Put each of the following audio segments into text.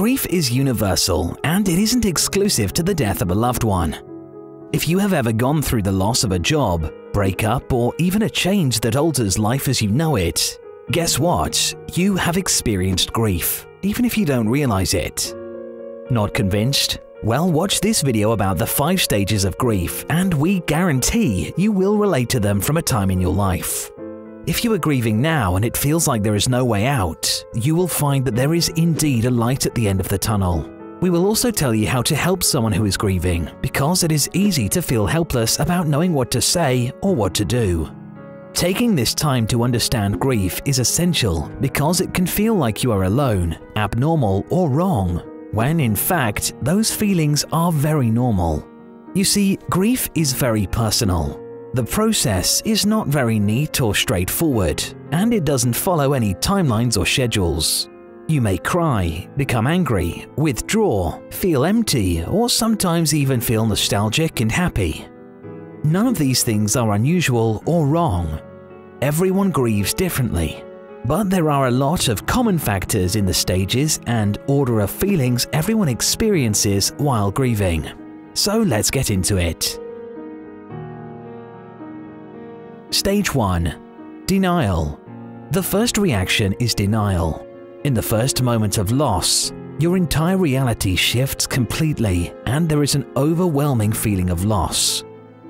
Grief is universal, and it isn't exclusive to the death of a loved one. If you have ever gone through the loss of a job, breakup, or even a change that alters life as you know it, guess what? You have experienced grief, even if you don't realize it. Not convinced? Well, watch this video about the 5 stages of grief, and we guarantee you will relate to them from a time in your life. If you are grieving now and it feels like there is no way out, you will find that there is indeed a light at the end of the tunnel. We will also tell you how to help someone who is grieving, because it is easy to feel helpless about knowing what to say or what to do. Taking this time to understand grief is essential because it can feel like you are alone, abnormal, or wrong, when in fact those feelings are very normal. You see, grief is very personal. The process is not very neat or straightforward, and it doesn't follow any timelines or schedules. You may cry, become angry, withdraw, feel empty, or sometimes even feel nostalgic and happy. None of these things are unusual or wrong. Everyone grieves differently, but there are a lot of common factors in the stages and order of feelings everyone experiences while grieving. So let's get into it. Stage 1. Denial. The first reaction is denial. In the first moment of loss, your entire reality shifts completely and there is an overwhelming feeling of loss.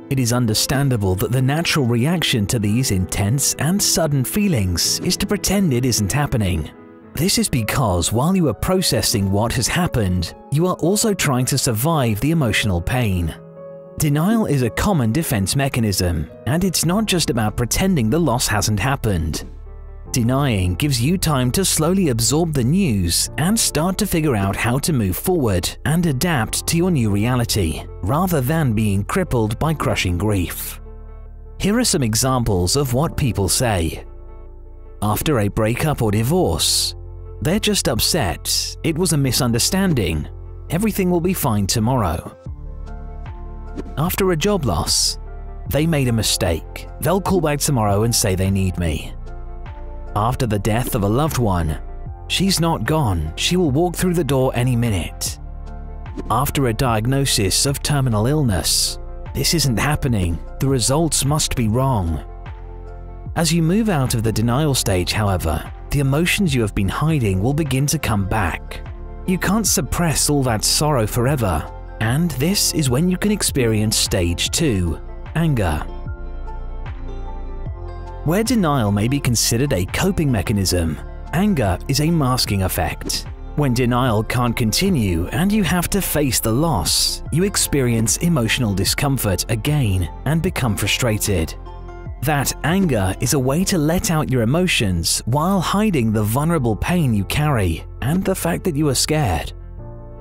It is understandable that the natural reaction to these intense and sudden feelings is to pretend it isn't happening. This is because while you are processing what has happened, you are also trying to survive the emotional pain. Denial is a common defense mechanism, and it's not just about pretending the loss hasn't happened. Denying gives you time to slowly absorb the news and start to figure out how to move forward and adapt to your new reality, rather than being crippled by crushing grief. Here are some examples of what people say. After a breakup or divorce, they're just upset, it was a misunderstanding, everything will be fine tomorrow. After a job loss, they made a mistake, they'll call back tomorrow and say they need me. After the death of a loved one, she's not gone, she will walk through the door any minute. After a diagnosis of terminal illness, this isn't happening, the results must be wrong. As you move out of the denial stage, however, the emotions you have been hiding will begin to come back. You can't suppress all that sorrow forever, and this is when you can experience stage 2, anger. Where denial may be considered a coping mechanism, anger is a masking effect. When denial can't continue and you have to face the loss, you experience emotional discomfort again and become frustrated. That anger is a way to let out your emotions while hiding the vulnerable pain you carry and the fact that you are scared.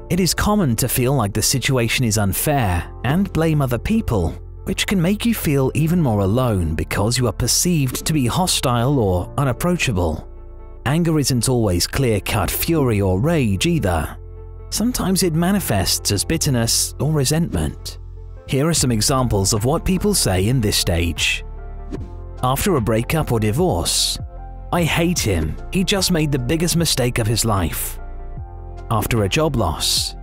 It is common to feel like the situation is unfair and blame other people, which can make you feel even more alone because you are perceived to be hostile or unapproachable. Anger isn't always clear-cut fury or rage either. Sometimes it manifests as bitterness or resentment. Here are some examples of what people say in this stage. After a breakup or divorce, I hate him, he just made the biggest mistake of his life. After a job loss,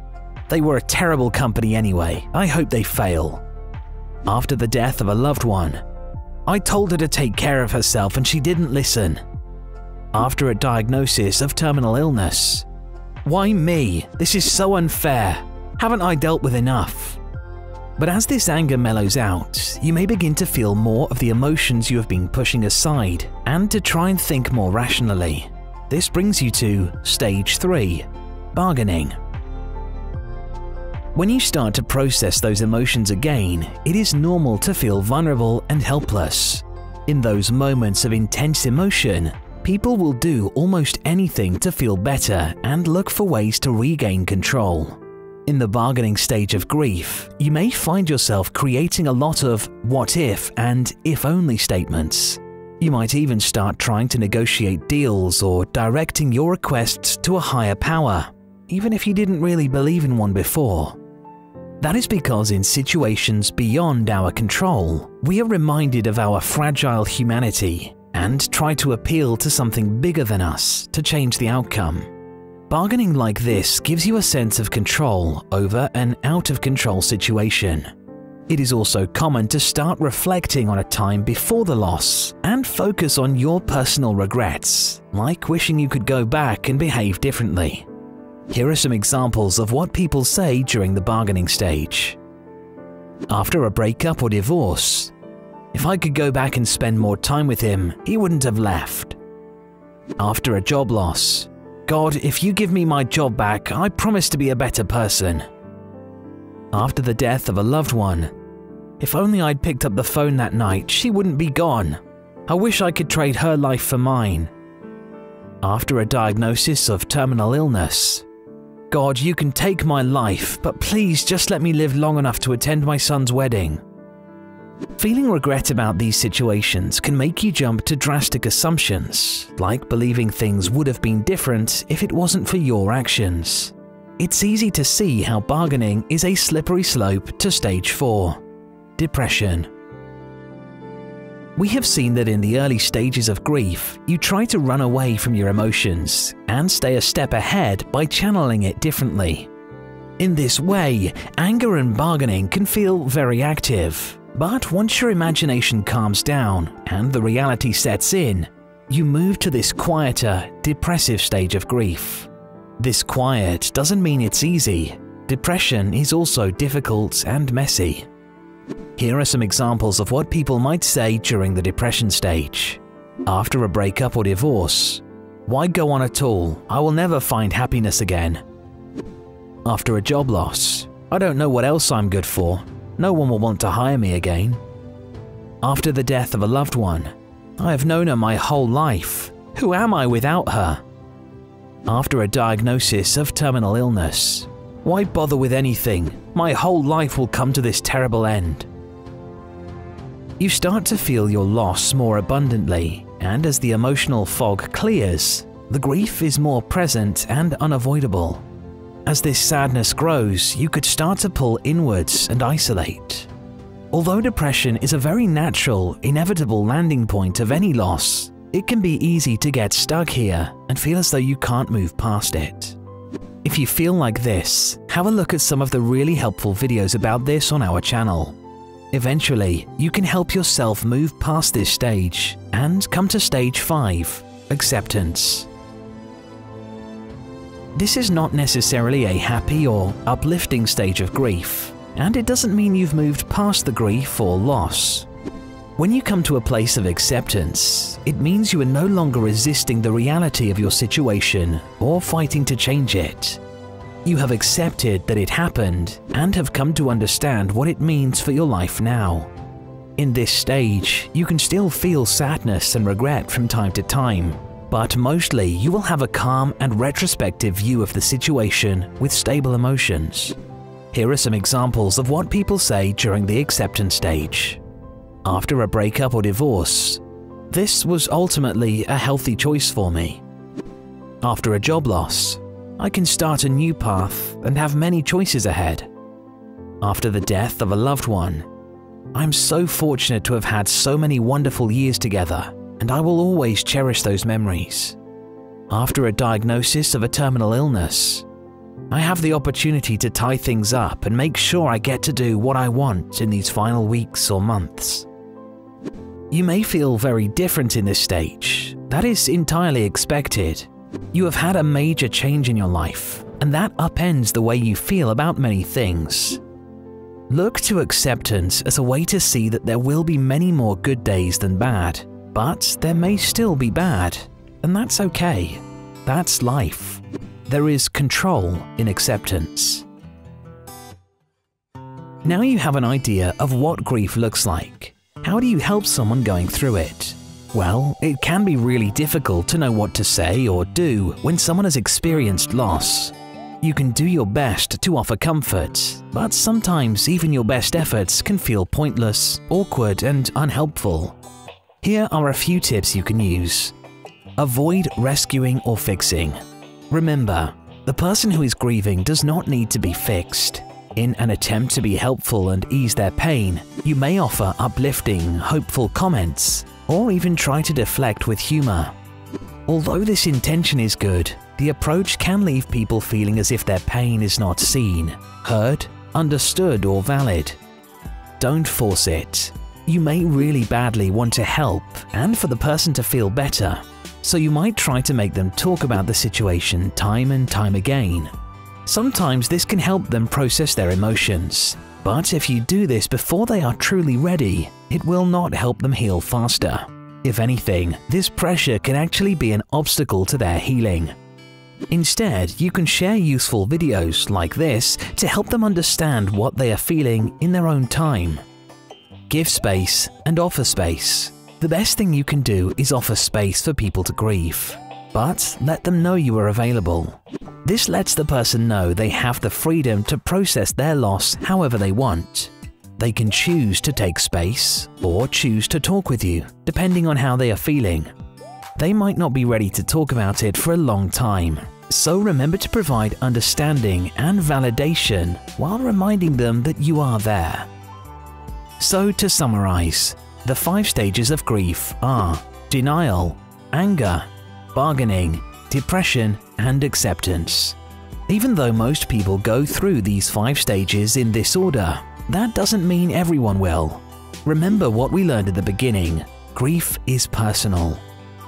they were a terrible company anyway, I hope they fail. After the death of a loved one, I told her to take care of herself and she didn't listen. After a diagnosis of terminal illness, why me? This is so unfair. Haven't I dealt with enough? But as this anger mellows out, you may begin to feel more of the emotions you have been pushing aside and to try and think more rationally. This brings you to stage 3, bargaining. When you start to process those emotions again, it is normal to feel vulnerable and helpless. In those moments of intense emotion, people will do almost anything to feel better and look for ways to regain control. In the bargaining stage of grief, you may find yourself creating a lot of what if and if only statements. You might even start trying to negotiate deals or directing your requests to a higher power, even if you didn't really believe in one before. That is because in situations beyond our control, we are reminded of our fragile humanity and try to appeal to something bigger than us to change the outcome. Bargaining like this gives you a sense of control over an out-of-control situation. It is also common to start reflecting on a time before the loss and focus on your personal regrets, like wishing you could go back and behave differently. Here are some examples of what people say during the bargaining stage. After a breakup or divorce, "If I could go back and spend more time with him, he wouldn't have left." After a job loss, "God, if you give me my job back, I promise to be a better person." After the death of a loved one, "If only I'd picked up the phone that night, she wouldn't be gone. I wish I could trade her life for mine." After a diagnosis of terminal illness, "God, you can take my life, but please just let me live long enough to attend my son's wedding." Feeling regret about these situations can make you jump to drastic assumptions, like believing things would have been different if it wasn't for your actions. It's easy to see how bargaining is a slippery slope to stage 4, depression. We have seen that in the early stages of grief, you try to run away from your emotions and stay a step ahead by channeling it differently. In this way, anger and bargaining can feel very active. But once your imagination calms down and the reality sets in, you move to this quieter, depressive stage of grief. This quiet doesn't mean it's easy. Depression is also difficult and messy. Here are some examples of what people might say during the depression stage. After a breakup or divorce, "Why go on at all? I will never find happiness again." After a job loss, "I don't know what else I'm good for. No one will want to hire me again." After the death of a loved one, "I have known her my whole life. Who am I without her?" After a diagnosis of terminal illness, "Why bother with anything? My whole life will come to this terrible end." You start to feel your loss more abundantly, and as the emotional fog clears, the grief is more present and unavoidable. As this sadness grows, you could start to pull inwards and isolate. Although depression is a very natural, inevitable landing point of any loss, it can be easy to get stuck here and feel as though you can't move past it. If you feel like this, have a look at some of the really helpful videos about this on our channel. Eventually, you can help yourself move past this stage and come to stage 5, acceptance. This is not necessarily a happy or uplifting stage of grief, and it doesn't mean you've moved past the grief or loss. When you come to a place of acceptance, it means you are no longer resisting the reality of your situation or fighting to change it. You have accepted that it happened and have come to understand what it means for your life now. In this stage, you can still feel sadness and regret from time to time, but mostly you will have a calm and retrospective view of the situation with stable emotions. Here are some examples of what people say during the acceptance stage. After a breakup or divorce, "This was ultimately a healthy choice for me." After a job loss, "I can start a new path and have many choices ahead." After the death of a loved one, "I'm so fortunate to have had so many wonderful years together, and I will always cherish those memories." After a diagnosis of a terminal illness, "I have the opportunity to tie things up and make sure I get to do what I want in these final weeks or months." You may feel very different in this stage. That is entirely expected. You have had a major change in your life, and that upends the way you feel about many things. Look to acceptance as a way to see that there will be many more good days than bad, but there may still be bad, and that's okay. That's life. There is control in acceptance. Now you have an idea of what grief looks like. How do you help someone going through it? Well, it can be really difficult to know what to say or do when someone has experienced loss. You can do your best to offer comfort, but sometimes even your best efforts can feel pointless, awkward, and unhelpful. Here are a few tips you can use. Avoid rescuing or fixing. Remember, the person who is grieving does not need to be fixed. In an attempt to be helpful and ease their pain, you may offer uplifting, hopeful comments, or even try to deflect with humor. Although this intention is good, the approach can leave people feeling as if their pain is not seen, heard, understood, or valid. Don't force it. You may really badly want to help and for the person to feel better, so you might try to make them talk about the situation time and time again. Sometimes this can help them process their emotions, but if you do this before they are truly ready, it will not help them heal faster. If anything, this pressure can actually be an obstacle to their healing. Instead, you can share useful videos like this to help them understand what they are feeling in their own time. Give space and offer space. The best thing you can do is offer space for people to grieve, but let them know you are available. This lets the person know they have the freedom to process their loss however they want. They can choose to take space or choose to talk with you, depending on how they are feeling. They might not be ready to talk about it for a long time, so remember to provide understanding and validation while reminding them that you are there. So to summarize, the 5 stages of grief are denial, anger, bargaining, depression, and acceptance. Even though most people go through these 5 stages in this order, that doesn't mean everyone will. Remember what we learned at the beginning: grief is personal.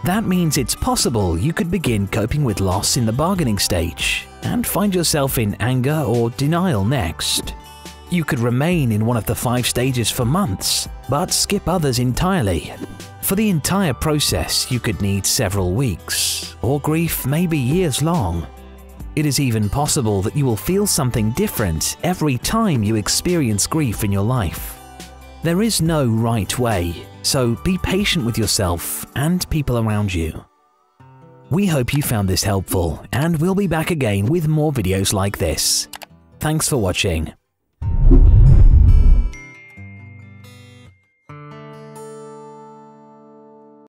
That means it's possible you could begin coping with loss in the bargaining stage and find yourself in anger or denial next. You could remain in one of the 5 stages for months, but skip others entirely. For the entire process, you could need several weeks, or grief may be years long. It is even possible that you will feel something different every time you experience grief in your life. There is no right way, so be patient with yourself and people around you. We hope you found this helpful, and we'll be back again with more videos like this. Thanks for watching.